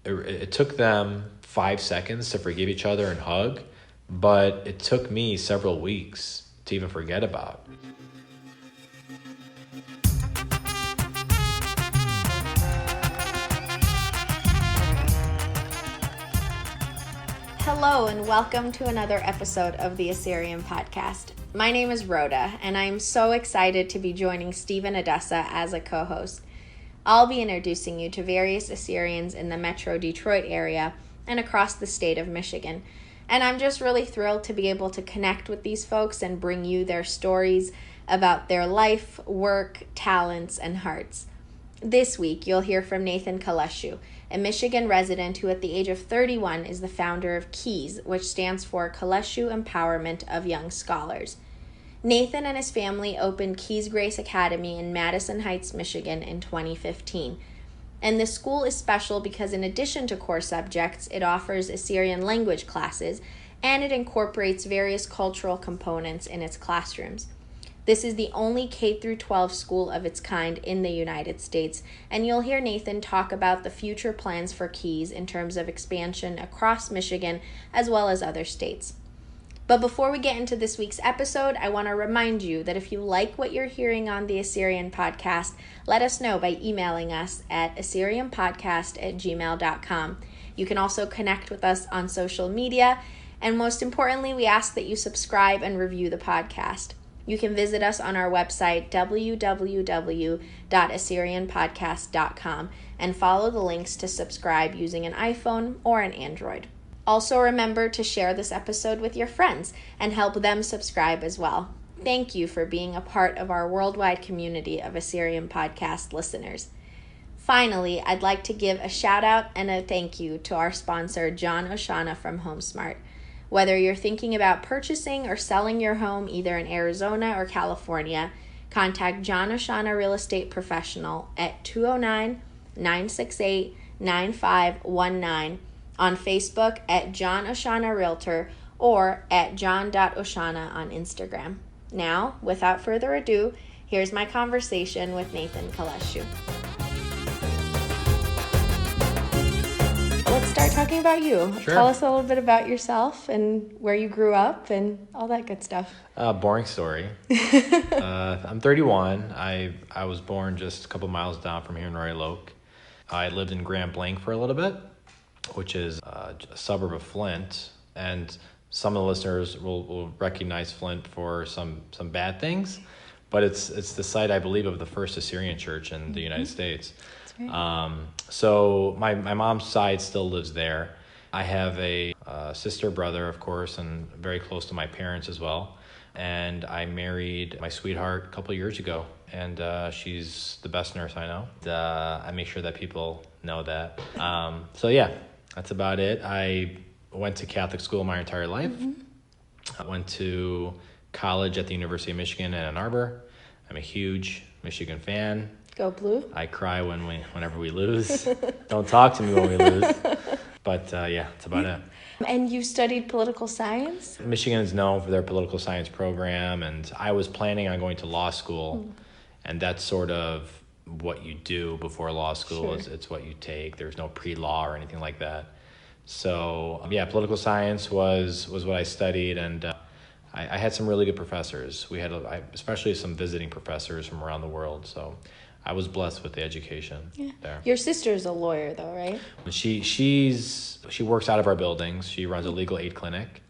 it took them 5 seconds to forgive each other and hug, but it took me several weeks to even forget about. Hello and welcome to another episode of the Assyrian podcast. My name is Rhoda and I'm so excited to be joining Stephen Adessa as a co-host. I'll be introducing you to various Assyrians in the Metro Detroit area and across the state of Michigan. And I'm just really thrilled to be able to connect with these folks and bring you their stories about their life, work, talents, and hearts. This week, you'll hear from Nathan Kalasho, a Michigan resident who at the age of 31 is the founder of KEYS, which stands for Kalasho Empowerment of Young Scholars. Nathan and his family opened KEYS Grace Academy in Madison Heights, Michigan in 2015. And the school is special because in addition to core subjects, it offers Assyrian language classes and it incorporates various cultural components in its classrooms. This is the only K-12 school of its kind in the United States, and you'll hear Nathan talk about the future plans for KEYS in terms of expansion across Michigan as well as other states. But before we get into this week's episode, I want to remind you that if you like what you're hearing on the Assyrian podcast, let us know by emailing us at assyrianpodcast@gmail.com. You can also connect with us on social media, and most importantly, we ask that you subscribe and review the podcast. You can visit us on our website, www.assyrianpodcast.com, and follow the links to subscribe using an iPhone or an Android. Also remember to share this episode with your friends and help them subscribe as well. Thank you for being a part of our worldwide community of Assyrian podcast listeners. Finally, I'd like to give a shout out and a thank you to our sponsor, John Oshana from HomeSmart. Whether you're thinking about purchasing or selling your home either in Arizona or California, contact John Oshana Real Estate Professional at 209-968-9519, on Facebook at John Oshana Realtor or at john.oshana on Instagram. Now, without further ado, here's my conversation with Nathan Kalasho. Let's start talking about you. Sure. Tell us a little bit about yourself and where you grew up and all that good stuff. Boring story. I'm 31. I was born just a couple miles down from here in Royal Oak. I lived in Grand Blanc for a little bit, which is a suburb of Flint, and some of the listeners will recognize Flint for some bad things, but it's the site, I believe, of the first Assyrian church in the United States. That's right. So my mom's side still lives there. I have a sister, brother, of course, and very close to my parents as well. And I married my sweetheart a couple of years ago, and she's the best nurse I know. I make sure that people know that. So yeah, that's about it. I went to Catholic school my entire life. I went to college at the University of Michigan in Ann Arbor. I'm a huge Michigan fan. Go Blue. I cry whenever we lose. Don't talk to me when we lose. But yeah, that's about it. And you studied political science? Michigan is known for their political science program, and I was planning on going to law school, and that's sort of what you do before law school. Sure. It's what you take. There's no pre-law or anything like that. So yeah, political science was what I studied, and I had some really good professors. We had especially some visiting professors from around the world, so I was blessed with the education there. Your sister's a lawyer though, right? She works out of our buildings. She runs a legal aid clinic.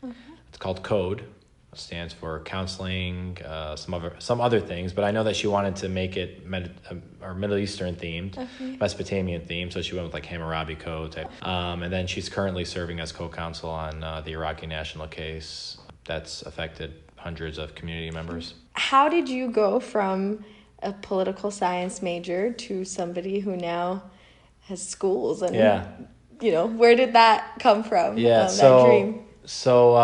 It's called CODE. It stands for counseling, some other things, but I know that she wanted to make it Middle Eastern themed, Mesopotamian themed, so she went with like Hammurabi Code type. And then she's currently serving as co-counsel on the Iraqi national case that's affected hundreds of community members. How did you go from a political science major to somebody who now has schools and where did that come from? That dream. So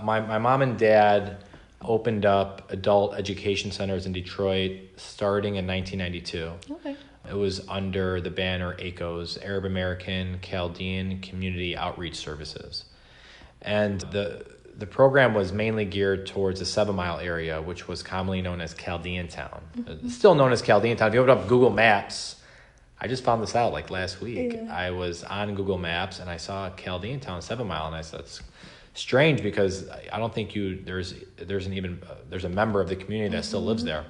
my mom and dad opened up adult education centers in Detroit starting in 1992. Okay. It was under the banner ACOS, Arab American Chaldean Community Outreach Services. And the program was mainly geared towards the 7 Mile area, which was commonly known as Chaldean Town. It's still known as Chaldean Town. If you open up Google Maps, I just found this out like last week. Yeah. I was on Google Maps and I saw Chaldean Town 7 Mile, and I said, it's strange because I don't think there's a member of the community that still lives there.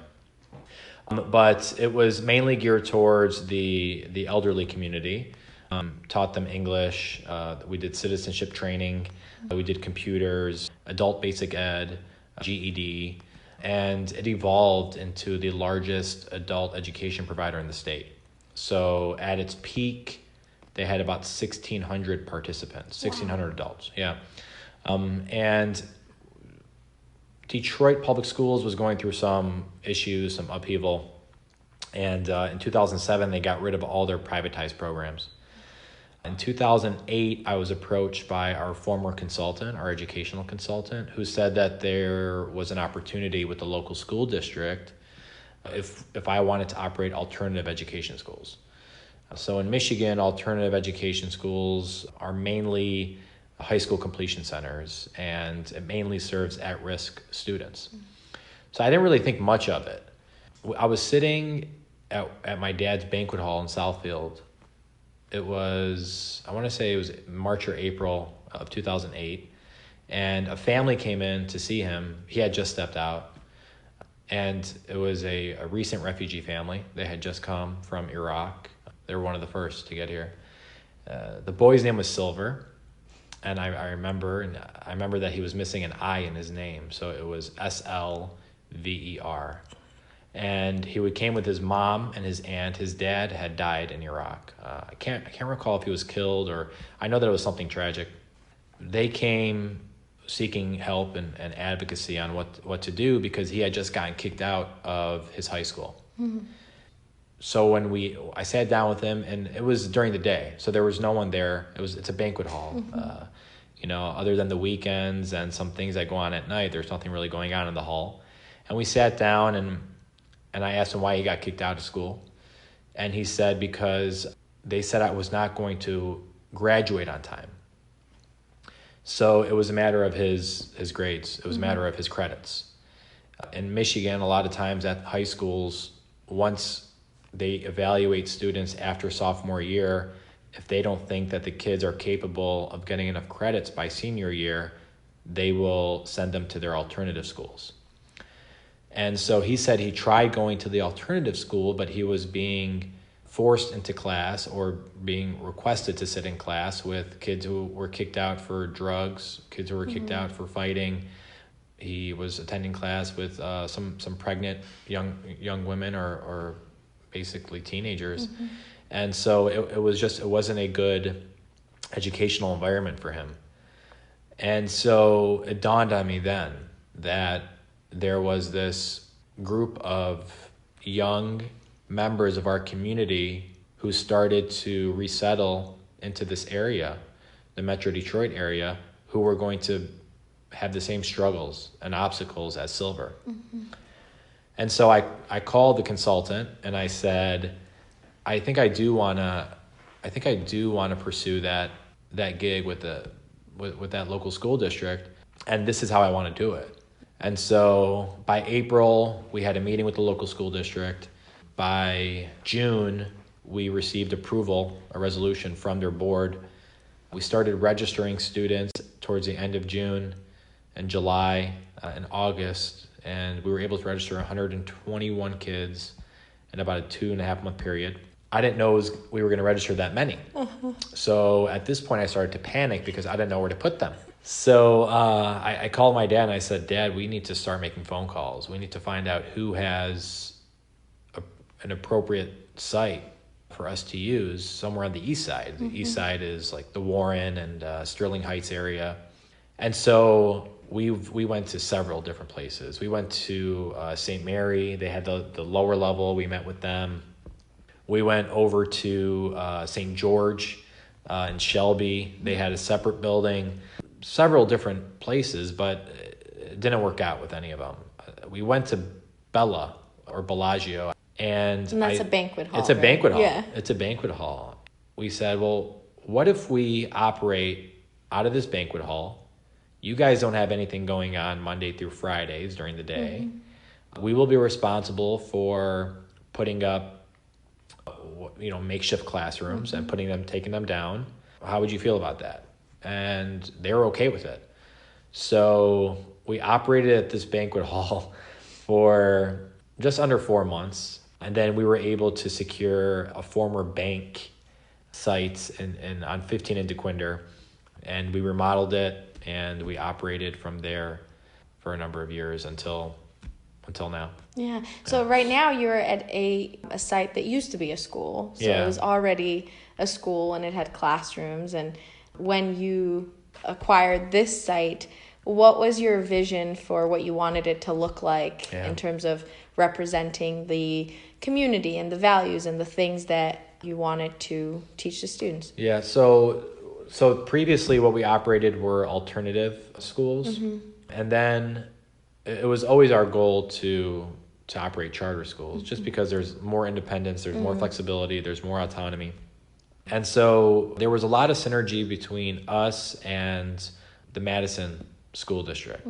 But it was mainly geared towards the elderly community. Taught them English. We did citizenship training. We did computers, adult basic ed, GED, and it evolved into the largest adult education provider in the state. So at its peak, they had about 1,600 participants, 1,600 adults. Yeah. And Detroit Public Schools was going through some issues, some upheaval. And in 2007, they got rid of all their privatized programs. In 2008, I was approached by our former consultant, our educational consultant, who said that there was an opportunity with the local school district if I wanted to operate alternative education schools. So in Michigan, alternative education schools are mainly high school completion centers, and it mainly serves at-risk students. So I didn't really think much of it. I was sitting at my dad's banquet hall in Southfield. I want to say it was March or April of 2008, and a family came in to see him. He had just stepped out, and it was a recent refugee family. They had just come from Iraq. They were one of the first to get here. The boy's name was Silver, and I remember that he was missing an I in his name, so it was SLVER. And he came with his mom and his aunt. His dad had died in Iraq. I can't recall if he was killed, or I know that it was something tragic. They came seeking help and advocacy on what to do because he had just gotten kicked out of his high school. Mm-hmm. So I sat down with him, and it was during the day, so there was no one there. It's a banquet hall. Mm-hmm. Other than the weekends and some things that go on at night, there's nothing really going on in the hall. And we sat down, and I asked him why he got kicked out of school. And he said because they said I was not going to graduate on time. So it was a matter of his grades. It was a matter of his credits. In Michigan, a lot of times at high schools, once they evaluate students after sophomore year, if they don't think that the kids are capable of getting enough credits by senior year, they will send them to their alternative schools. And so he said he tried going to the alternative school, but he was being forced into class or being requested to sit in class with kids who were kicked out for drugs, kids who were kicked out for fighting. He was attending class with some pregnant young women or basically teenagers. Mm-hmm. And so it wasn't a good educational environment for him. And so it dawned on me then that there was this group of young members of our community who started to resettle into this area, the Metro Detroit area, who were going to have the same struggles and obstacles as Silver. Mm-hmm. And so I called the consultant and I said, I think I do want to pursue that gig with that local school district, and this is how I want to do it. And so by April, we had a meeting with the local school district. By June, we received approval, a resolution from their board. We started registering students towards the end of June and July and August, and we were able to register 121 kids in about a 2.5 month period. I didn't know we were going to register that many. Uh-huh. So at this point, I started to panic because I didn't know where to put them. So I called my dad and I said, Dad, we need to start making phone calls. We need to find out who has an appropriate site for us to use somewhere on the east side. Mm-hmm. The east side is like the Warren and Sterling Heights area. And so we went to several different places. We went to St. Mary. They had the lower level. We met with them. We went over to St. George in Shelby. They had a separate building. Several different places, but it didn't work out with any of them. We went to Bella or Bellagio, and that's a banquet hall. It's a banquet hall. Yeah. It's a banquet hall. We said, well, what if we operate out of this banquet hall? You guys don't have anything going on Monday through Fridays during the day. Mm-hmm. We will be responsible for putting up makeshift classrooms and taking them down. How would you feel about that? And they were okay with it. So we operated at this banquet hall for just under 4 months. And then we were able to secure a former bank site on 15 in DeQuinder. And we remodeled it, and we operated from there for a number of years until now. Yeah. So right now you're at a site that used to be a school. So it was already a school, and it had classrooms. And when you acquired this site, what was your vision for what you wanted it to look like in terms of representing the community and the values and the things that you wanted to teach the students? Yeah. So previously what we operated were alternative schools. And then it was always our goal to operate charter schools, just because there's more independence, there's more flexibility, there's more autonomy. And so there was a lot of synergy between us and the Madison School District.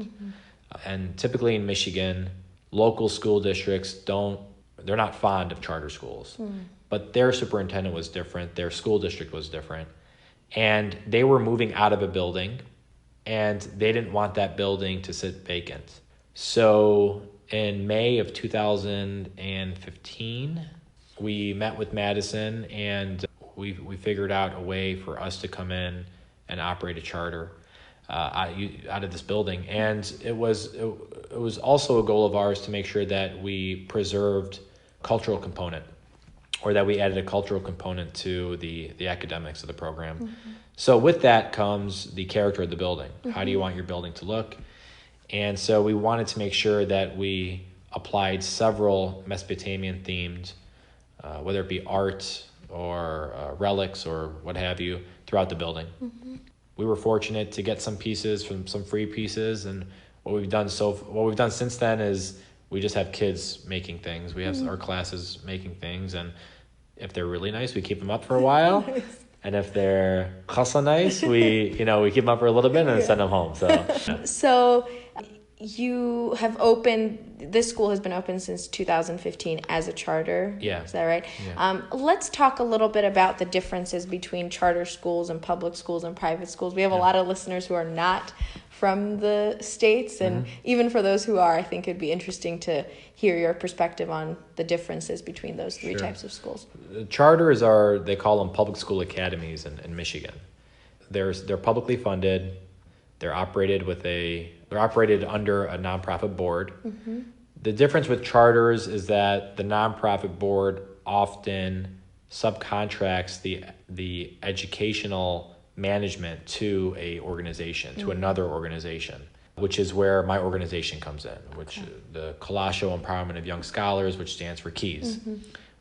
And typically in Michigan, local school districts they're not fond of charter schools. But their superintendent was different, their school district was different. And they were moving out of a building, and they didn't want that building to sit vacant. So in May of 2015, we met with Madison, and we figured out a way for us to come in and operate a charter out of this building. And it was also a goal of ours to make sure that we preserved cultural component, or that we added a cultural component to the academics of the program. So with that comes the character of the building. How do you want your building to look? And so we wanted to make sure that we applied several Mesopotamian themed, whether it be art or relics or what have you, throughout the building. We were fortunate to get some pieces from some free pieces, and what we've done since then is we just have kids making things. We have our classes making things, and if they're really nice, we keep them up for a while. And if they're chasa nice, we keep them up for a little bit and then send them home. So you have this school has been open since 2015 as a charter. Yeah. Is that right? Yeah. Let's talk a little bit about the differences between charter schools and public schools and private schools. We have a lot of listeners who are not from the States, and even for those who are, I think it'd be interesting to hear your perspective on the differences between those three types of schools. Charters they call them public school academies in Michigan. They're publicly funded. They're operated under a nonprofit board. The difference with charters is that the nonprofit board often subcontracts the educational management to a organization, to another organization, which is where my organization comes in, which the Kalasho Empowerment of Young Scholars, which stands for KEYS,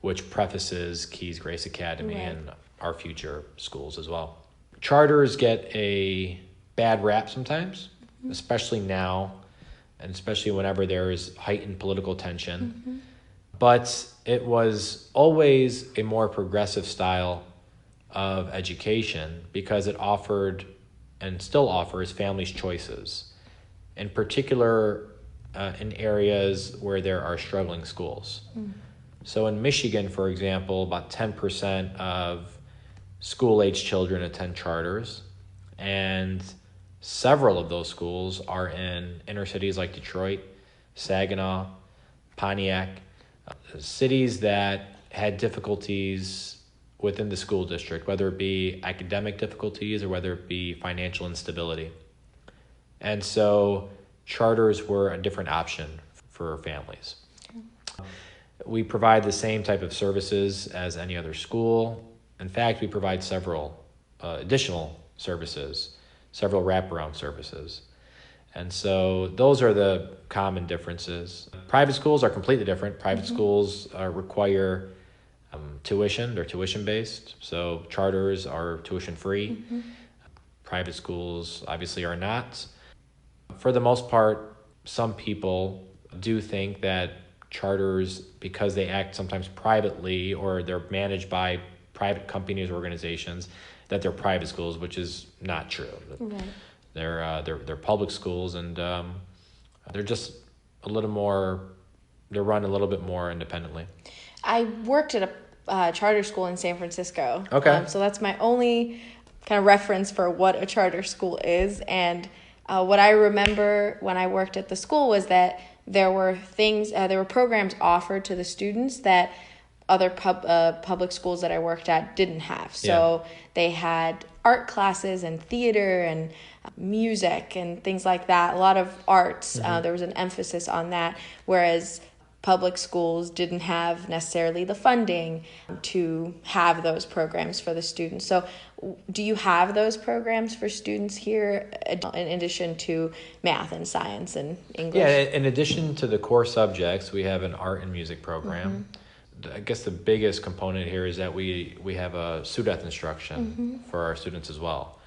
which prefaces KEYS Grace Academy and our future schools as well. Charters get a bad rap sometimes, especially now, and especially whenever there is heightened political tension. But it was always a more progressive style of education because it offered and still offers families choices, in particular in areas where there are struggling schools. So in Michigan, for example, about 10% of school-age children attend charters, and several of those schools are in inner cities like Detroit, Saginaw, Pontiac, cities that had difficulties within the school district, whether it be academic difficulties or whether it be financial instability. And so charters were a different option for families. We provide the same type of services as any other school. In fact, we provide several additional services, several wraparound services. And so those are the common differences. Private schools are completely different. Private schools require tuition. They're tuition-based. So charters are tuition-free. Private schools obviously are not. For the most part, some people do think that charters, because they act sometimes privately or they're managed by private companies or organizations, that they're private schools, which is not true. Right. They're public schools, and they're just a little more. They're run a little bit more independently. I worked at charter school in San Francisco. Okay. So that's my only kind of reference for what a charter school is. And what I remember when I worked at the school was that there were programs offered to the students that other public schools that I worked at didn't have. So they had art classes and theater and music and things like that. A lot of arts. There was an emphasis on that, whereas public schools didn't have necessarily the funding to have those programs for the students. So do you have those programs for students here in addition to math and science and English? Yeah, in addition to the core subjects, we have an art and music program. I guess the biggest component here is that we have a SUDET instruction for our students as well,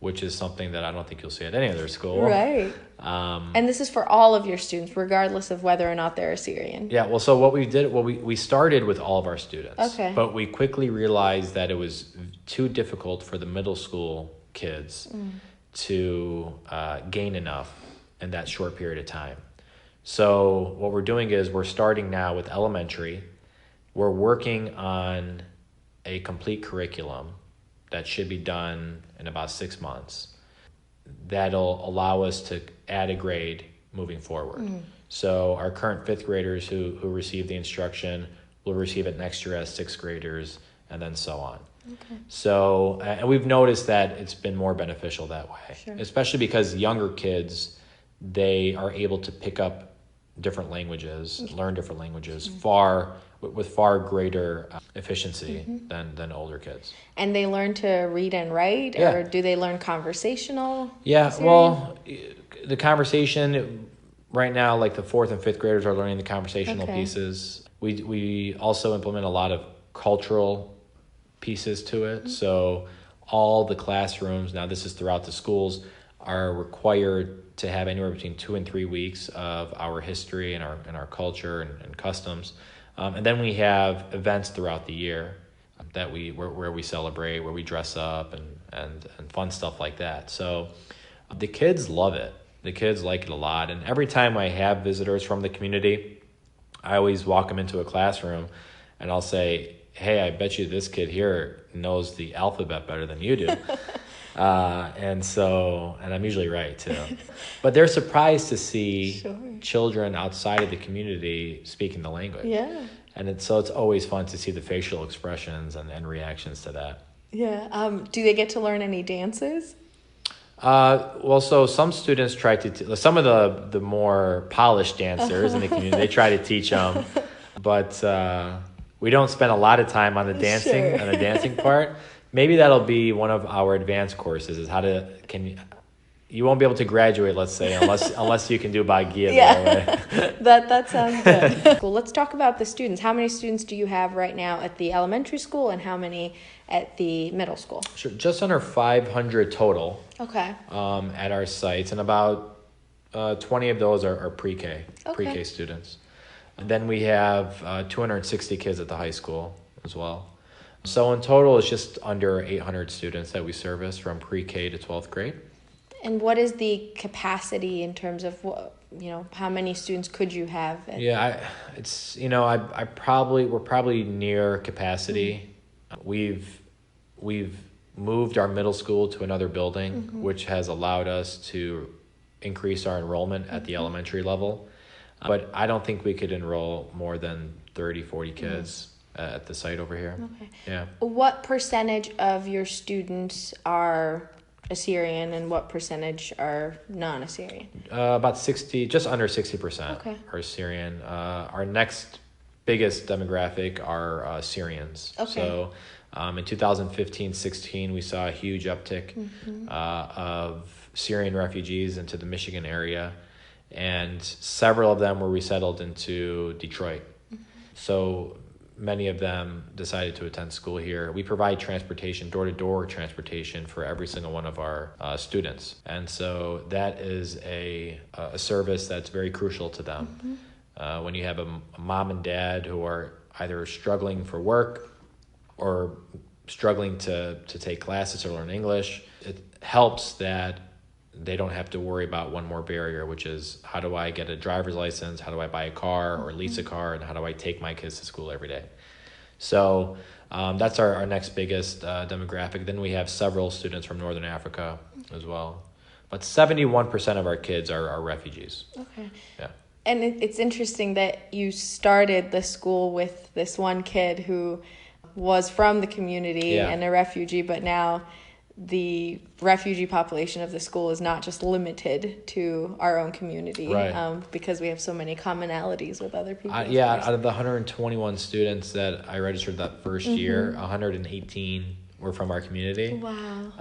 which is something that I don't think you'll see at any other school. Right. And this is for all of your students, regardless of whether or not they're Assyrian. Yeah, well, so what we did, we started with all of our students. Okay. But we quickly realized that it was too difficult for the middle school kids to gain enough in that short period of time. So what we're doing is we're starting now with elementary. We're working on a complete curriculum that should be done in about 6 months. That'll allow us to add a grade moving forward. So our current 5th graders who receive the instruction will receive it next year as 6th graders, and then so on. Okay. So, and we've noticed that it's been more beneficial that way, Sure. especially because younger kids, they are able to pick up different languages, learn different languages with far greater efficiency than older kids. And they learn to read and write, or do they learn conversational? Yeah, Assyrian? well, the conversation right now, like the 4th and 5th graders are learning the conversational pieces. We also implement a lot of cultural pieces to it. So all the classrooms, now this is throughout the schools, are required to have anywhere between 2 and 3 weeks of our history and our culture and customs. And then we have events throughout the year that where we celebrate, where we dress up and fun stuff like that. So the kids love it. The kids like it a lot. And every time I have visitors from the community, I always walk them into a classroom and I'll say, hey, I bet you this kid here knows the alphabet better than you do. And I'm usually right too. But they're surprised to see children outside of the community speaking the language. Yeah. And it's always fun to see the facial expressions and reactions to that. Yeah. Do they get to learn any dances? Well, so some students try to, some of the more polished dancers in the community, they try to teach them, but we don't spend a lot of time on the dancing part. Maybe that'll be one of our advanced courses, is you won't be able to graduate, let's say, unless you can do Bagia. Yeah, that sounds good. Cool. Let's talk about the students. How many students do you have right now at the elementary school, and how many at the middle school? Sure, just under 500 total. Okay. At our sites, and about 20 of those are pre-K, pre-K students. And then we have 260 kids at the high school as well. So in total, it's just under 800 students that we service from pre-K to 12th grade. And what is the capacity in terms of how many students could you have? Yeah, we're probably near capacity. We've moved our middle school to another building, which has allowed us to increase our enrollment at the elementary level. But I don't think we could enroll more than 30, 40 kids at the site over here. Okay. Yeah. What percentage of your students are Assyrian and what percentage are non-Assyrian? About 60, just under 60% are Assyrian. Our next biggest demographic are Syrians. Okay. So in 2015-16, we saw a huge uptick of Syrian refugees into the Michigan area, and several of them were resettled into Detroit. So many of them decided to attend school here. We provide transportation, door-to-door transportation for every single one of our students. And so that is a service that's very crucial to them. When you have a mom and dad who are either struggling for work or struggling to take classes or learn English, it helps that they don't have to worry about one more barrier, which is how do I get a driver's license, how do I buy a car or lease a car, and how do I take my kids to school every day. So that's our next biggest demographic. Then we have several students from Northern Africa as well. But 71% of our kids are refugees. Okay. Yeah. And it's interesting that you started the school with this one kid who was from the community and a refugee, but now the refugee population of the school is not just limited to our own community, right. Because we have so many commonalities with other people. Out of the 121 students that I registered that first year, 118 were from our community. Wow.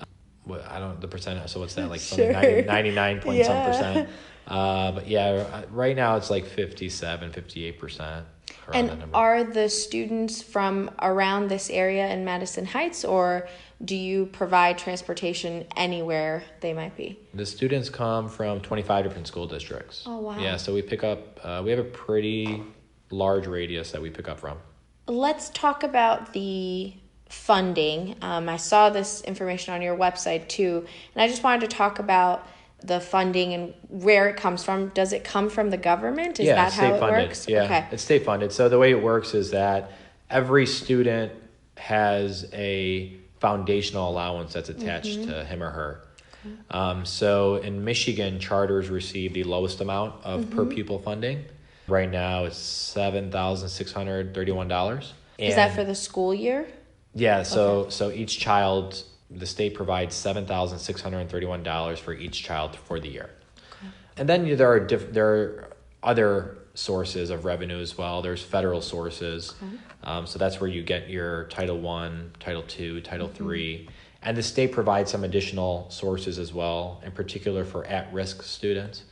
I don't the percent. So what's that like? Sure. 99 point some percent. But yeah, right now it's like 58%. And are the students from around this area in Madison Heights, or do you provide transportation anywhere they might be? The students come from 25 different school districts. Oh, wow. Yeah, so we pick up, we have a pretty large radius that we pick up from. Let's talk about the funding. I saw this information on your website too, and I just wanted to talk about the funding and where it comes from. Does it come from the government? Is that how it works? Yeah, okay. It's state funded. So the way it works is that every student has a foundational allowance that's attached to him or her. Okay. So in Michigan, charters receive the lowest amount of per pupil funding. Right now it's $7,631. Is that for the school year? Yeah, so each child, the state provides $7,631 for each child for the year. Okay. And then there are other sources of revenue as well. There's federal sources. Okay. So that's where you get your Title I, Title II, Title III. And the state provides some additional sources as well, in particular for at-risk students.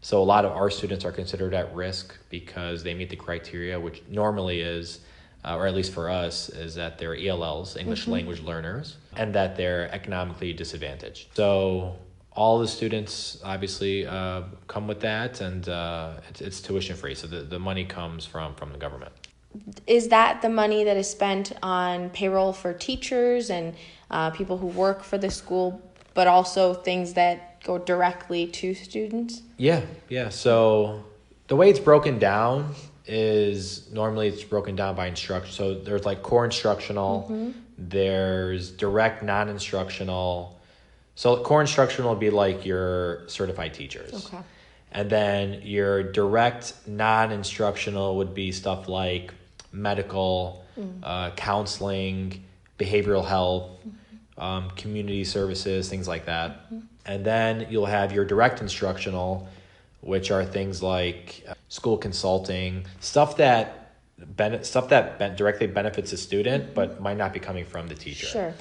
So a lot of our students are considered at risk because they meet the criteria, which normally is, or at least for us, is that they're ELLs, English language learners, and that they're economically disadvantaged. So all the students obviously come with that, and it's tuition free. So the money comes from the government. Is that the money that is spent on payroll for teachers and people who work for the school, but also things that go directly to students? Yeah. So the way it's broken down is normally it's broken down by instruction. So there's like core instructional, there's direct non-instructional. So core instructional would be like your certified teachers. Okay. And then your direct non-instructional would be stuff like medical, counseling, behavioral health, community services, things like that. And then you'll have your direct instructional, which are things like school consulting, stuff that directly benefits a student, but might not be coming from the teacher. Sure.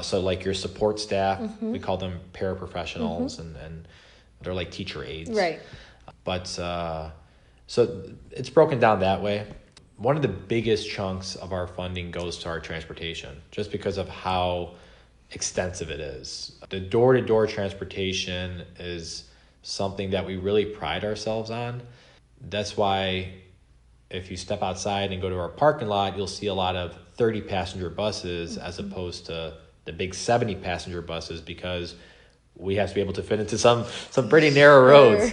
So like your support staff, we call them paraprofessionals, and they're like teacher aides. Right. But so it's broken down that way. One of the biggest chunks of our funding goes to our transportation, just because of how extensive it is. The door-to-door transportation is something that we really pride ourselves on. That's why if you step outside and go to our parking lot, you'll see a lot of 30-passenger buses as opposed to the big 70-passenger buses, because we have to be able to fit into some pretty narrow roads.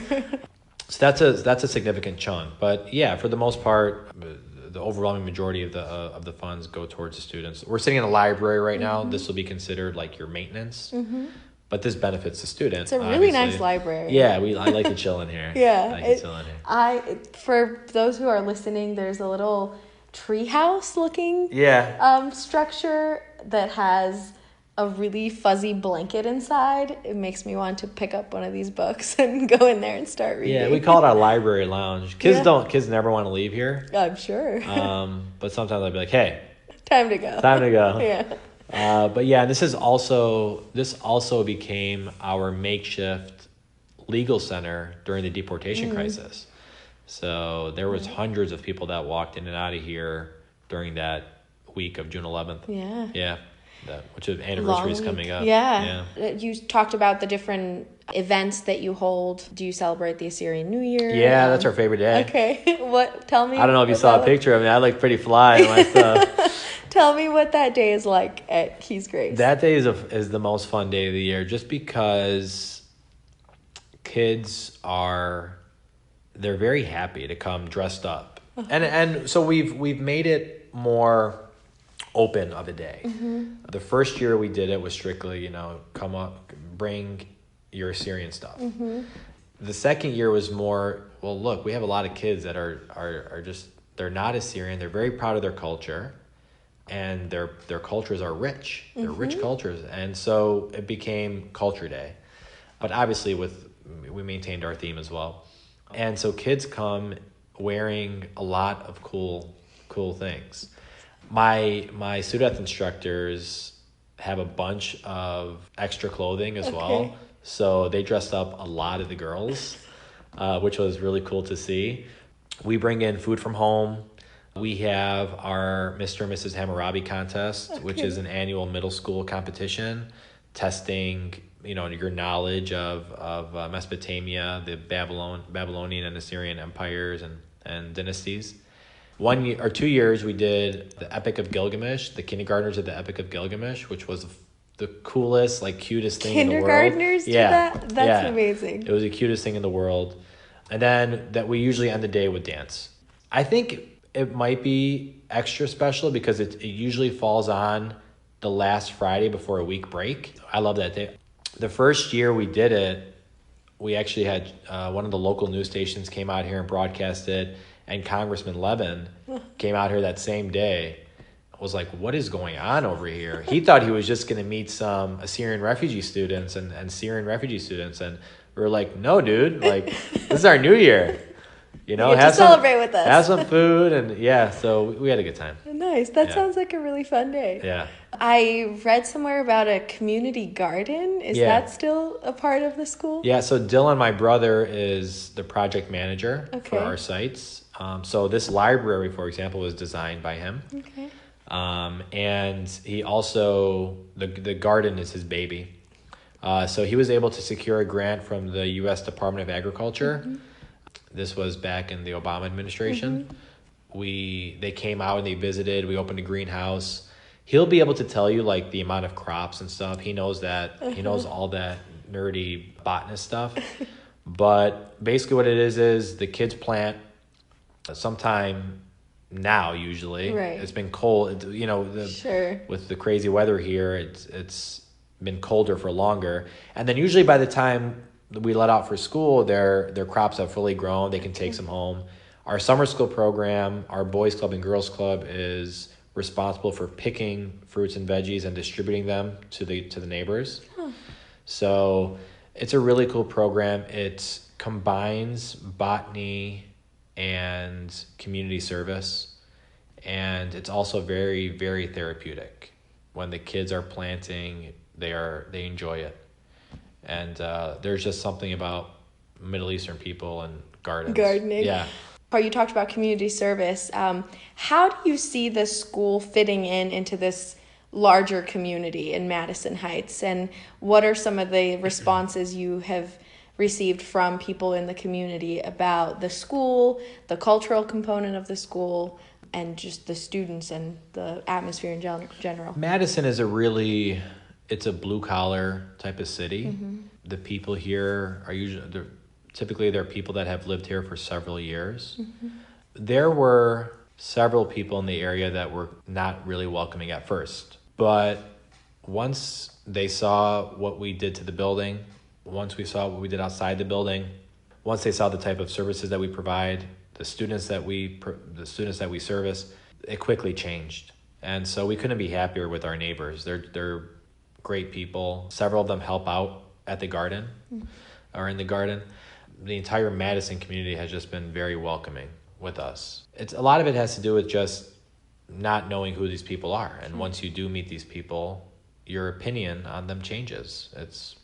So that's a significant chunk. But yeah, for the most part, the overwhelming majority of the funds go towards the students. We're sitting in a library right now. This will be considered like your maintenance. But this benefits the student. It's a really nice library. Yeah, I like to chill in here. For those who are listening, there's a little treehouse looking structure that has a really fuzzy blanket inside. It makes me want to pick up one of these books and go in there and start reading. Yeah, we call it our library lounge. Kids never want to leave here. I'm sure. But sometimes I'll be like, hey, time to go. Yeah. But yeah, this also became our makeshift legal center during the deportation crisis. So there was hundreds of people that walked in and out of here during that week of June 11th. Yeah. Which is anniversary is coming up. Yeah. You talked about the different events that you hold. Do you celebrate the Assyrian New Year? Yeah, that's our favorite day. Okay. Tell me. I don't know if you saw a picture of me. I look pretty fly in my stuff. Tell me what that day is like at Keys Grace. That day is the most fun day of the year, just because kids they're very happy to come dressed up. And so we've made it more open of a day. The first year we did it was strictly, come up, bring your Assyrian stuff. The second year was more, well, look, we have a lot of kids that are just, they're not Assyrian. They're very proud of their culture, and their cultures are rich. They're rich cultures. And so it became Culture Day. But obviously we maintained our theme as well. And so kids come wearing a lot of cool things. My Sudeth instructors have a bunch of extra clothing as well. So they dressed up a lot of the girls, which was really cool to see. We bring in food from home. We have our Mr. and Mrs. Hammurabi contest, which is an annual middle school competition, testing your knowledge of Mesopotamia, the Babylonian and Assyrian empires and dynasties. 1 year or 2 years we did the Epic of Gilgamesh. The kindergartners did the Epic of Gilgamesh, which was the coolest, cutest thing in the world. Kindergartners did that? That's amazing. It was the cutest thing in the world. And then that we usually end the day with dance. I think it might be extra special because it usually falls on the last Friday before a week break. I love that day. The first year we did it, we actually had one of the local news stations came out here and broadcast it, and Congressman Levin came out here that same day. I was like, what is going on over here? He thought he was just going to meet some Assyrian refugee students and Syrian refugee students. And we were like, no, dude, this is our new year. You get to celebrate with us. Have some food. And so we had a good time. Nice. That sounds like a really fun day. Yeah. I read somewhere about a community garden. Is that still a part of the school? Yeah. So Dylan, my brother, is the project manager for our sites. So this library, for example, was designed by him. Okay. And he also, the garden is his baby. So he was able to secure a grant from the U.S. Department of Agriculture. This was back in the Obama administration. They came out and they visited. We opened a greenhouse. He'll be able to tell you the amount of crops and stuff. He knows that. He knows all that nerdy botanist stuff. But basically what it is the kids plant sometime now usually. Right. It's been cold, with the crazy weather here, it's been colder for longer. And then usually by the time we let out for school, their crops have fully grown. They can take some home. Our summer school program, our boys club and girls club, is responsible for picking fruits and veggies and distributing them to the neighbors. So it's a really cool program. It combines botany and community service, and it's also very, very therapeutic. When the kids are planting, they enjoy it. And there's just something about Middle Eastern people and gardening. Yeah. You talked about community service. How do you see the school fitting into this larger community in Madison Heights? And what are some of the responses you have received from people in the community about the school, the cultural component of the school, and just the students and the atmosphere in general? Madison is it's a blue-collar type of city. The people here are typically they're people that have lived here for several years. There were several people in the area that were not really welcoming at first. But once they saw what we did to the building, once we saw what we did outside the building, once they saw the type of services that we provide, the students that we service, it quickly changed. And so we couldn't be happier with our neighbors. They're great people. Several of them help out at the garden or in the garden. The entire Madison community has just been very welcoming with us. A lot of it has to do with just not knowing who these people are. And once you do meet these people, your opinion on them changes. It's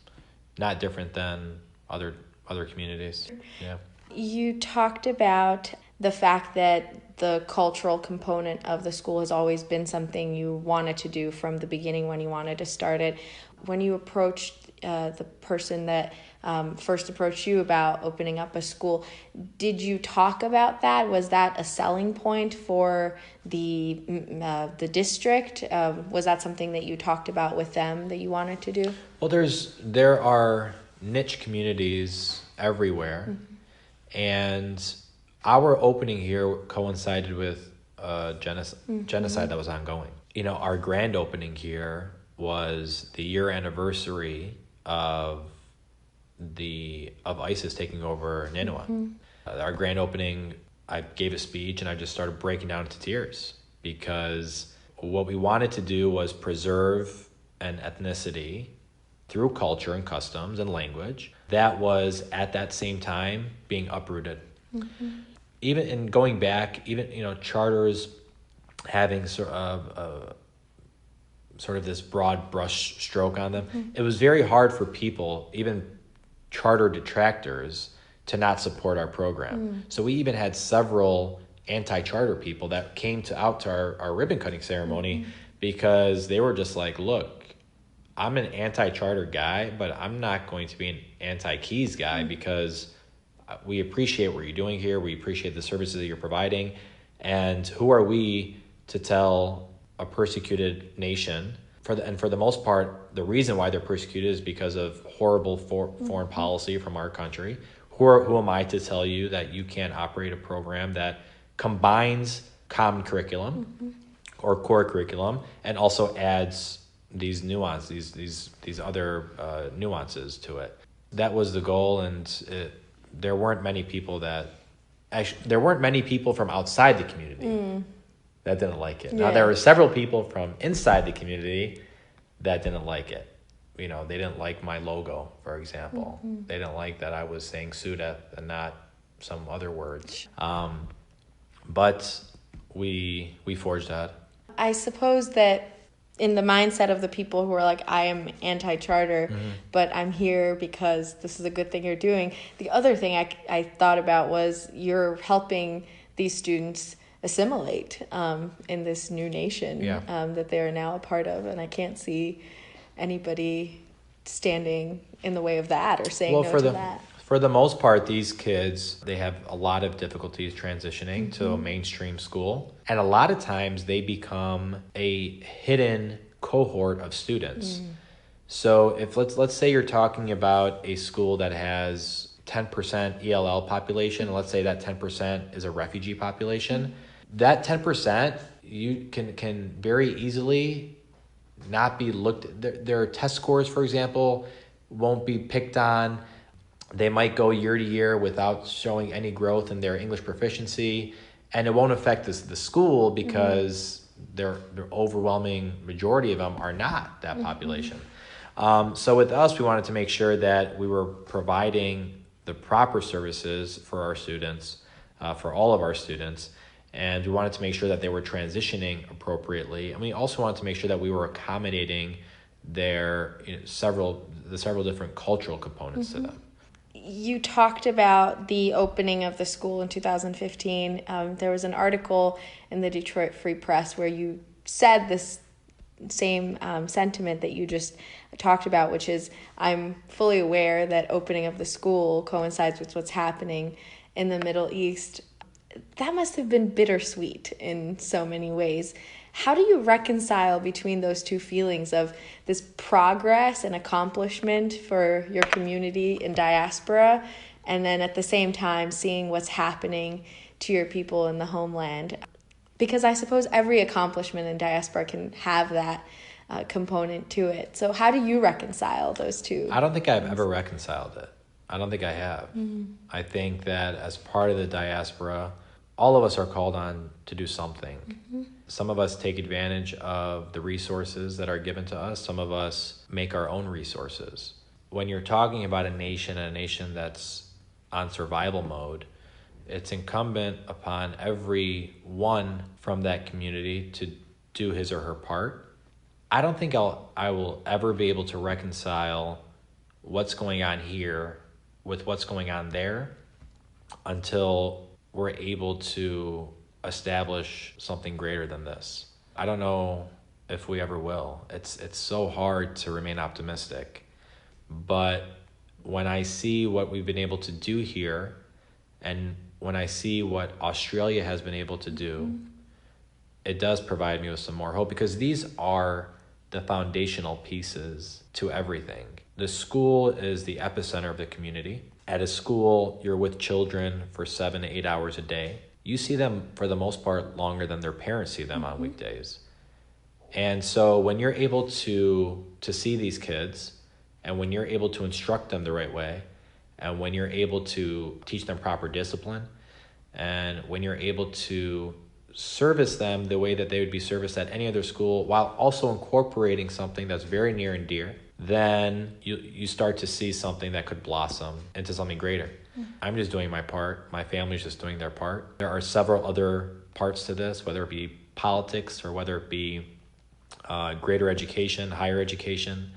not different than other communities. Yeah. You talked about the fact that the cultural component of the school has always been something you wanted to do from the beginning when you wanted to start it. When you approached the person that first approached you about opening up a school, did you talk about that? Was that a selling point for the district? Was that something that you talked about with them that you wanted to do? Well, there are niche communities everywhere, and our opening here coincided with genocide that was ongoing. our grand opening here was the year anniversary of ISIS taking over Nineveh. Our grand opening, I gave a speech and I just started breaking down into tears because what we wanted to do was preserve an ethnicity through culture and customs and language that was at that same time being uprooted. Even in going back, charters having sort of this broad brush stroke on them, it was very hard for people, even charter detractors, to not support our program. So we even had several anti-charter people that came out to our ribbon cutting ceremony because they were just like, look, I'm an anti-charter guy, but I'm not going to be an anti-keys guy because we appreciate what you're doing here. We appreciate the services that you're providing. And who are we to tell a persecuted nation? For the most part, the reason why they're persecuted is because of horrible foreign policy from our country. Who am I to tell you that you can't operate a program that combines common curriculum or core curriculum and also adds these other nuances to it? That was the goal, and there weren't many people from outside the community that didn't like it. Now, there were several people from inside the community that didn't like it. They didn't like my logo, for example. They didn't like that I was saying Sudeth and not some other words. But we forged that. I suppose that in the mindset of the people who are like, I am anti-charter, but I'm here because this is a good thing you're doing. The other thing I thought about was you're helping these students assimilate in this new nation that they are now a part of. And I can't see anybody standing in the way of that or saying no to that. For the most part, these kids, they have a lot of difficulties transitioning to a mainstream school. And a lot of times they become a hidden cohort of students. So if let's say you're talking about a school that has 10% ELL population, and let's say that 10% is a refugee population, that 10% you can very easily not be looked at. Their test scores, for example, won't be picked on. They might go year to year without showing any growth in their English proficiency, and it won't affect the school because the overwhelming majority of them are not that population. So with us, we wanted to make sure that we were providing the proper services for our students, for all of our students, and we wanted to make sure that they were transitioning appropriately, and we also wanted to make sure that we were accommodating their several different cultural components to them. You talked about the opening of the school in 2015. There was an article in the Detroit Free Press where you said this same sentiment that you just talked about, which is, I'm fully aware that opening of the school coincides with what's happening in the Middle East. That must have been bittersweet in so many ways. How do you reconcile between those two feelings of this progress and accomplishment for your community in diaspora, and then at the same time seeing what's happening to your people in the homeland? Because I suppose every accomplishment in diaspora can have that component to it. So how do you reconcile those two? I don't think I've ever reconciled it. I don't think I have. I think that as part of the diaspora, all of us are called on to do something. Some of us take advantage of the resources that are given to us. Some of us make our own resources. When you're talking about a nation that's on survival mode, it's incumbent upon everyone from that community to do his or her part. I don't think I will ever be able to reconcile what's going on here with what's going on there until we're able to establish something greater than this. I don't know if we ever will. It's so hard to remain optimistic. But when I see what we've been able to do here, and when I see what Australia has been able to do, it does provide me with some more hope, because these are the foundational pieces to everything. The school is the epicenter of the community. At a school, you're with children for 7 to 8 hours a day. You see them, for the most part, longer than their parents see them on weekdays. And so when you're able to see these kids, and when you're able to instruct them the right way, and when you're able to teach them proper discipline, and when you're able to service them the way that they would be serviced at any other school, while also incorporating something that's very near and dear, then you start to see something that could blossom into something greater. I'm just doing my part. My family's just doing their part. There are several other parts to this, whether it be politics or whether it be greater education, higher education,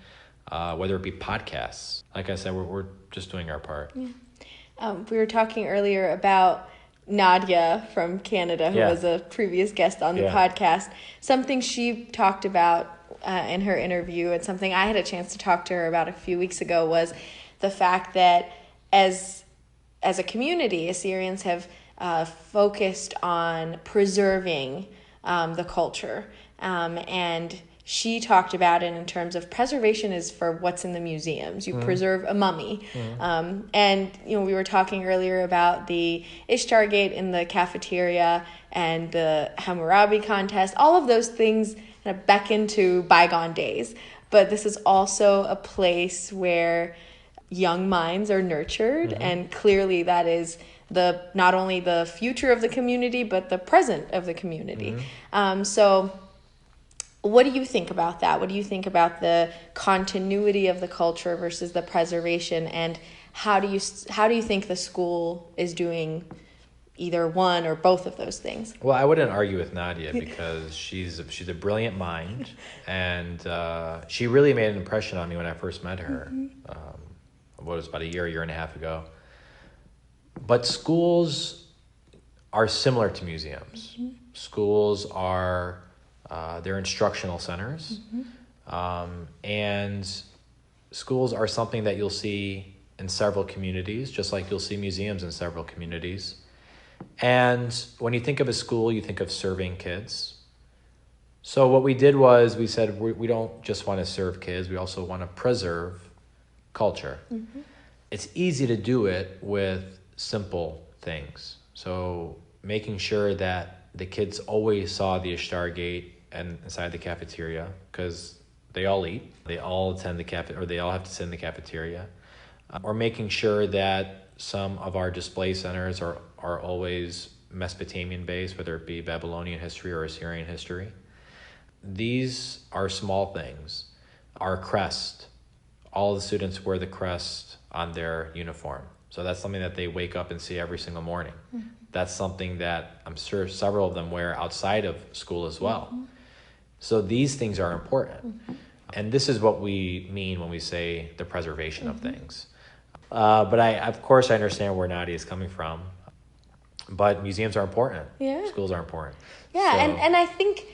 whether it be podcasts. Like I said, we're just doing our part. Yeah. We were talking earlier about Nadia from Canada, who was a previous guest on the podcast. Something she talked about in her interview, and something I had a chance to talk to her about a few weeks ago, was the fact that as a community, Assyrians have focused on preserving the culture. And she talked about it in terms of preservation is for what's in the museums. You preserve a mummy. And, we were talking earlier about the Ishtar Gate in the cafeteria and the Hammurabi contest. All of those things kind of beckon to bygone days. But this is also a place where young minds are nurtured, and clearly that is not only the future of the community, but the present of the community. So what do you think about that? What do you think about the continuity of the culture versus the preservation, and how do you think the school is doing either one or both of those things? Well, I wouldn't argue with Nadia because she's a brilliant mind, and she really made an impression on me when I first met her. What was about a year and a half ago. But schools are similar to museums. Schools are they're instructional centers, and schools are something that you'll see in several communities, just like you'll see museums in several communities. And when you think of a school, you think of serving kids. So what we did was we said we don't just want to serve kids, we also want to preserve culture. It's easy to do it with simple things. So making sure that the kids always saw the Ishtar Gate and inside the cafeteria, because they all eat, they all attend or they all have to sit in the cafeteria, or making sure that some of our display centers are always Mesopotamian based, whether it be Babylonian history or Assyrian history. These are small things. Our crest, all the students wear the crest on their uniform. So that's something that they wake up and see every single morning. That's something that I'm sure several of them wear outside of school as well. So these things are important. And this is what we mean when we say the preservation of things. But of course I understand where Nadia is coming from. But museums are important. Yeah. Schools are important. Yeah, So, and I think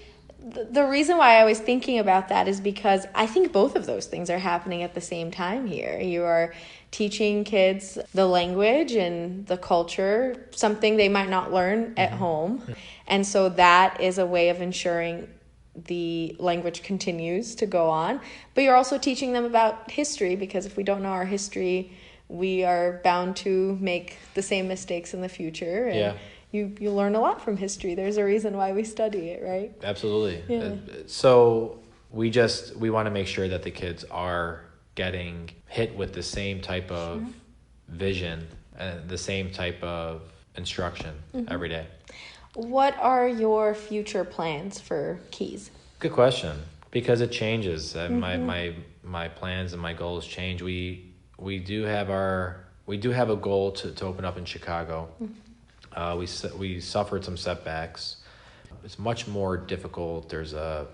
the reason why I was thinking about that is because I think both of those things are happening at the same time here. You are teaching kids the language and the culture, something they might not learn at home. And so that is a way of ensuring the language continues to go on. But you're also teaching them about history, because if we don't know our history, we are bound to make the same mistakes in the future. And you learn a lot from history. There's a reason why we study it, right? Absolutely. Yeah. So we want to make sure that the kids are getting hit with the same type of vision and the same type of instruction every day. What are your future plans for Keys? Good question, because it changes. My plans and my goals change. We do have a goal to open up in Chicago. We suffered some setbacks. It's much more difficult. There's a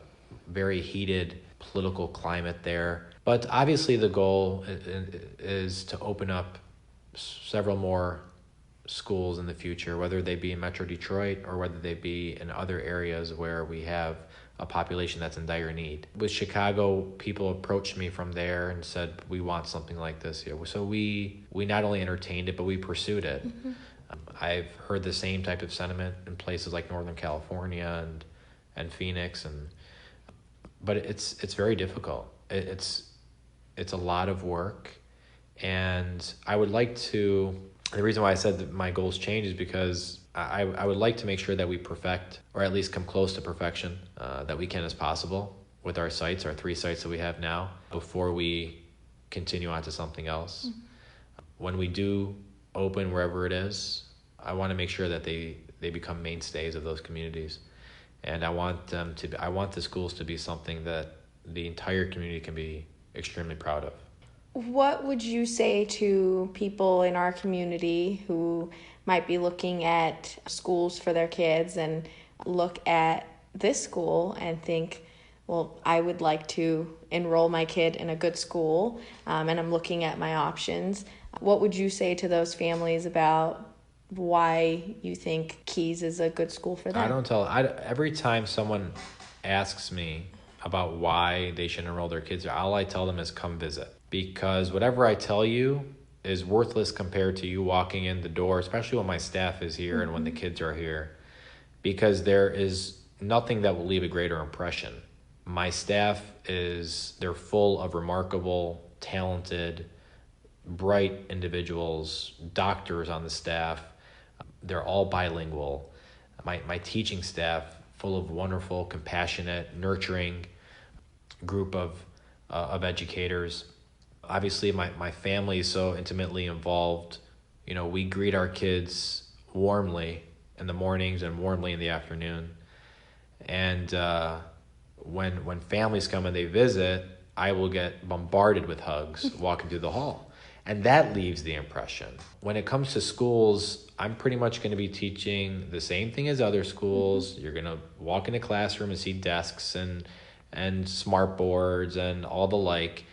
very heated political climate there. But obviously the goal is to open up several more schools in the future, whether they be in Metro Detroit or whether they be in other areas where we have a population that's in dire need. With Chicago, people approached me from there and said, we want something like this here. So we not only entertained it, but we pursued it. I've heard the same type of sentiment in places like Northern California and Phoenix, but it's very difficult. It's a lot of work, and I would like to. The reason why I said that my goals change is because I would like to make sure that we perfect, or at least come close to perfection, that we can as possible. with our sites, our 3 sites that we have now, before we continue on to something else. When we do open wherever it is, I want to make sure that they become mainstays of those communities. And I want the schools to be something that the entire community can be extremely proud of. What would you say to people in our community who might be looking at schools for their kids and look at this school and think, well, I would like to enroll my kid in a good school, and I'm looking at my options? What would you say to those families about why you think Keys is a good school for them? Every time someone asks me about why they should enroll their kids, all I tell them is come visit. Because whatever I tell you is worthless compared to you walking in the door, especially when my staff is here and when the kids are here, because there is nothing that will leave a greater impression. My staff they're full of remarkable, talented, bright individuals, doctors on the staff. They're all bilingual. My teaching staff, full of wonderful, compassionate, nurturing group of educators. Obviously, my family is so intimately involved. We greet our kids warmly in the mornings and warmly in the afternoon. And when families come and they visit, I will get bombarded with hugs walking through the hall. And that leaves the impression. When it comes to schools, I'm pretty much going to be teaching the same thing as other schools. You're going to walk in a classroom and see desks and smart boards and all the like.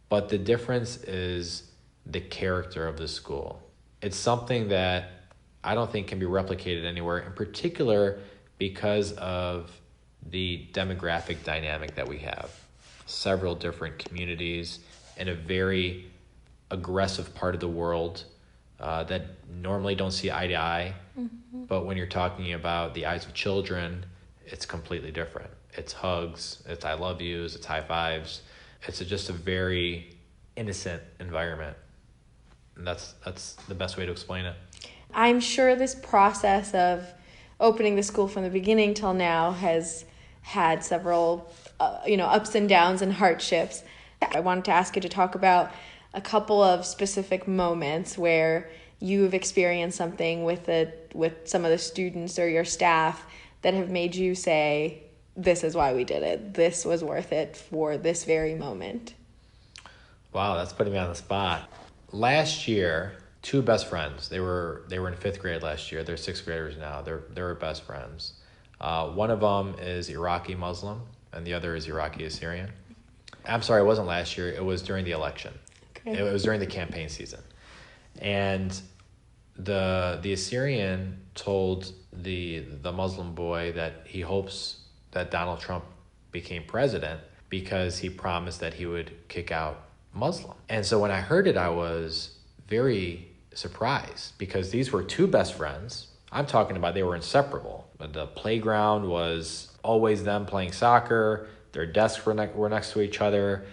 But the difference is the character of the school. It's something that I don't think can be replicated anywhere, in particular because of the demographic dynamic that we have. Several different communities in a very aggressive part of the world that normally don't see eye to eye. But when you're talking about the eyes of children, it's completely different. It's hugs, it's I love yous, it's high fives. It's just a very innocent environment. And that's the best way to explain it. I'm sure this process of opening the school from the beginning till now has had several ups and downs and hardships. I wanted to ask you to talk about a couple of specific moments where you've experienced something with some of the students or your staff that have made you say, this is why we did it. This was worth it for this very moment. Wow, that's putting me on the spot. Last year, 2 best friends. They were in 5th grade last year. They're 6th graders now. They're best friends. One of them is Iraqi Muslim, and the other is Iraqi Assyrian. I'm sorry, it wasn't last year. It was during the election. Okay. It was during the campaign season. And the Assyrian told the Muslim boy that he hopes that Donald Trump became president because he promised that he would kick out Muslim. And so when I heard it, I was very surprised because these were 2 best friends. I'm talking about they were inseparable. The playground was always them playing soccer. Their desks were next to each other.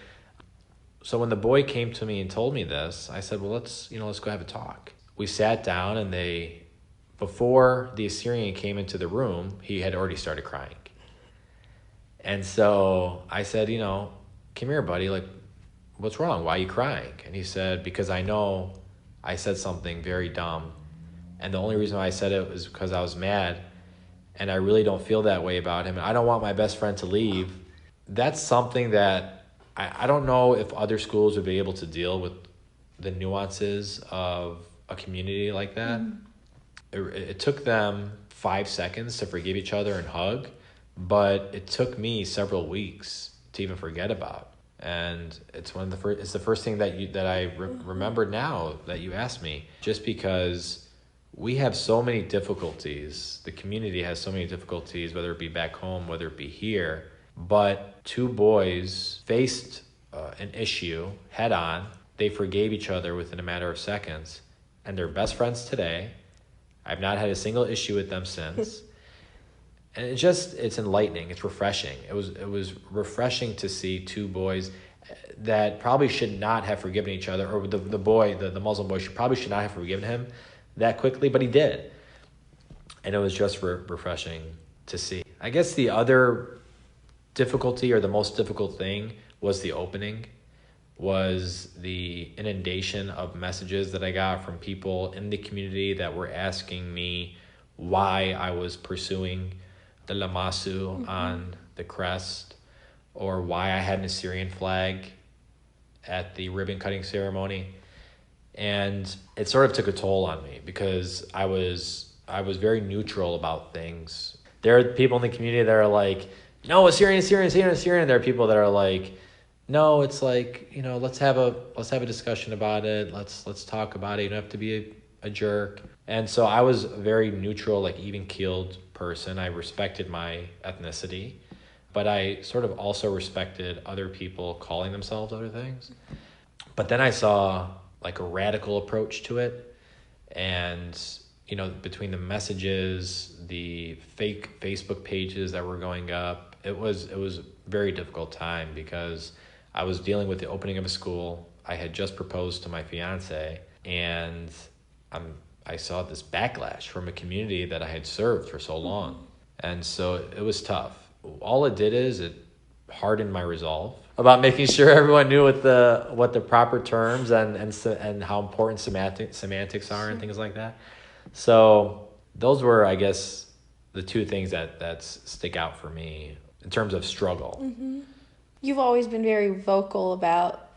So when the boy came to me and told me this, I said, well, let's go have a talk. We sat down and before the Assyrian came into the room, he had already started crying. And so I said, come here, buddy, what's wrong? Why are you crying? And he said, because I know I said something very dumb. And the only reason why I said it was because I was mad. And I really don't feel that way about him. And I don't want my best friend to leave. That's something that I don't know if other schools would be able to deal with the nuances of a community like that. It took them 5 seconds to forgive each other and hug. But it took me several weeks to even forget about. And it's the first thing that I remembered now that you asked me, just because we have so many difficulties. The community has so many difficulties, whether it be back home, whether it be here. But 2 boys faced an issue head on. They forgave each other within a matter of seconds. And they're best friends today. I've not had a single issue with them since. And it's enlightening. It's refreshing. It was refreshing to see 2 boys that probably should not have forgiven each other, or the Muslim boy probably should not have forgiven him that quickly, but he did. And it was just refreshing to see. I guess the other difficulty, or the most difficult thing, was the opening, was the inundation of messages that I got from people in the community that were asking me why I was pursuing the Lamasu on the crest, or why I had an Assyrian flag at the ribbon cutting ceremony. And it sort of took a toll on me because I was very neutral about things. There are people in the community that are like, no, Assyrian. There are people that are like, no, it's like, let's have a discussion about it. Let's talk about it. You don't have to be a jerk. And so I was a very neutral, like even-keeled person. I respected my ethnicity, but I sort of also respected other people calling themselves other things. But then I saw like a radical approach to it, and between the messages, the fake Facebook pages that were going up, it was a very difficult time because I was dealing with the opening of a school. I had just proposed to my fiance, and I saw this backlash from a community that I had served for so long. And so it was tough. All it did is it hardened my resolve about making sure everyone knew what the proper terms and how important semantics are and things like that. So those were, I guess, the two things that stick out for me in terms of struggle. Mm-hmm. You've always been very vocal about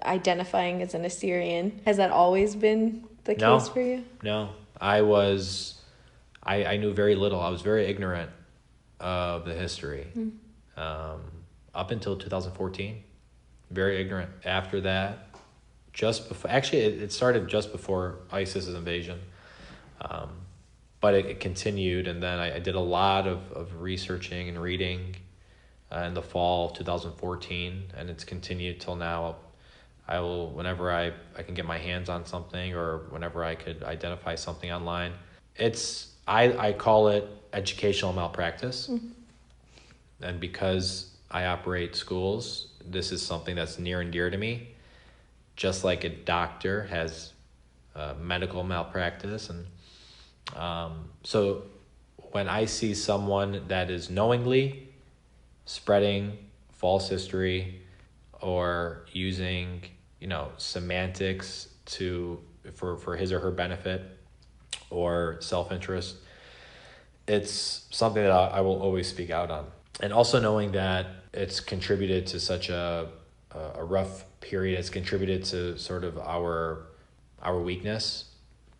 identifying as an Assyrian. Has that always been the case for you? No. I knew very little. I was very ignorant of the history. Up until 2014, very ignorant. After that, it started just before ISIS's invasion, but it continued, and then I did a lot of researching and reading in the fall of 2014, and it's continued till now. I will, whenever I can get my hands on something, or whenever I could identify something online, I call it educational malpractice. And because I operate schools, this is something that's near and dear to me. Just like a doctor has medical malpractice. And so when I see someone that is knowingly spreading false history or using, semantics for his or her benefit or self-interest, it's something that I will always speak out on. And also knowing that it's contributed to such a rough period, it's contributed to sort of our weakness.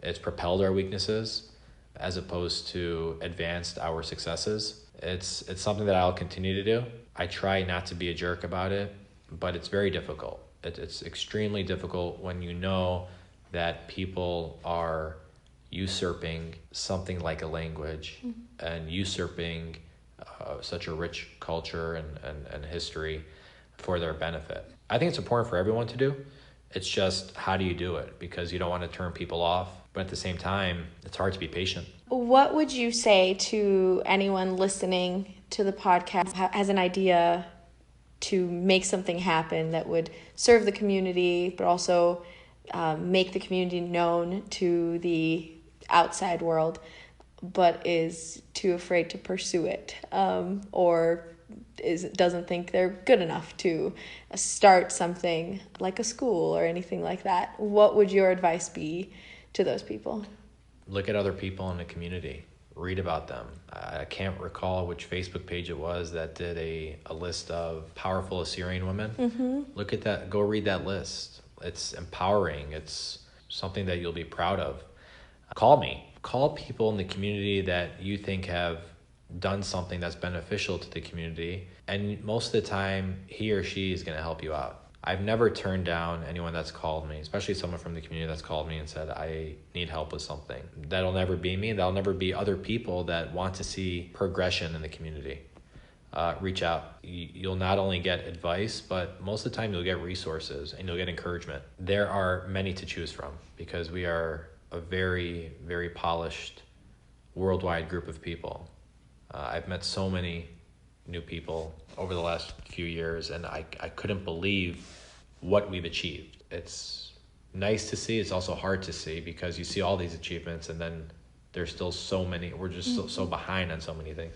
It's propelled our weaknesses as opposed to advanced our successes. It's something that I'll continue to do. I try not to be a jerk about it, but it's very difficult. It's extremely difficult when you know that people are usurping something like a language and usurping such a rich culture and history for their benefit. I think it's important for everyone to do. It's just, how do you do it? Because you don't want to turn people off, but at the same time, it's hard to be patient. What would you say to anyone listening to the podcast has an idea to make something happen that would serve the community, but also make the community known to the outside world, but is too afraid to pursue it, or doesn't think they're good enough to start something like a school or anything like that? What would your advice be to those people? Look at other people in the community. Read about them. I can't recall which Facebook page it was that did a list of powerful Assyrian women. Look at that. Go read that list. It's empowering. It's something that you'll be proud of. Call me. Call people in the community that you think have done something that's beneficial to the community, and most of the time he or she is going to help you out. I've never turned down anyone that's called me, especially someone from the community that's called me and said, I need help with something. That'll never be me. That'll never be other people that want to see progression in the community. Reach out. You'll not only get advice, but most of the time you'll get resources and you'll get encouragement. There are many to choose from because we are a very, very polished worldwide group of people. I've met so many new people over the last few years, and I couldn't believe what we've achieved. It's nice to see. It's also hard to see because you see all these achievements and then there's still so many. We're just so behind on so many things.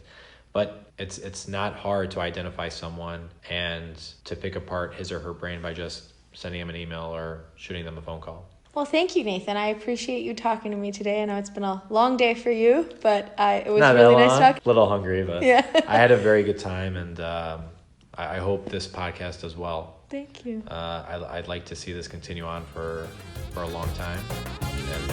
But it's not hard to identify someone and to pick apart his or her brain by just sending them an email or shooting them a phone call. Well, thank you, Nathan. I appreciate you talking to me today. I know it's been a long day for you, but it was Not really that long. nice talking. A little hungry, but Yeah. I had a very good time, and I hope this podcast does well. Thank you. I'd like to see this continue on for a long time, and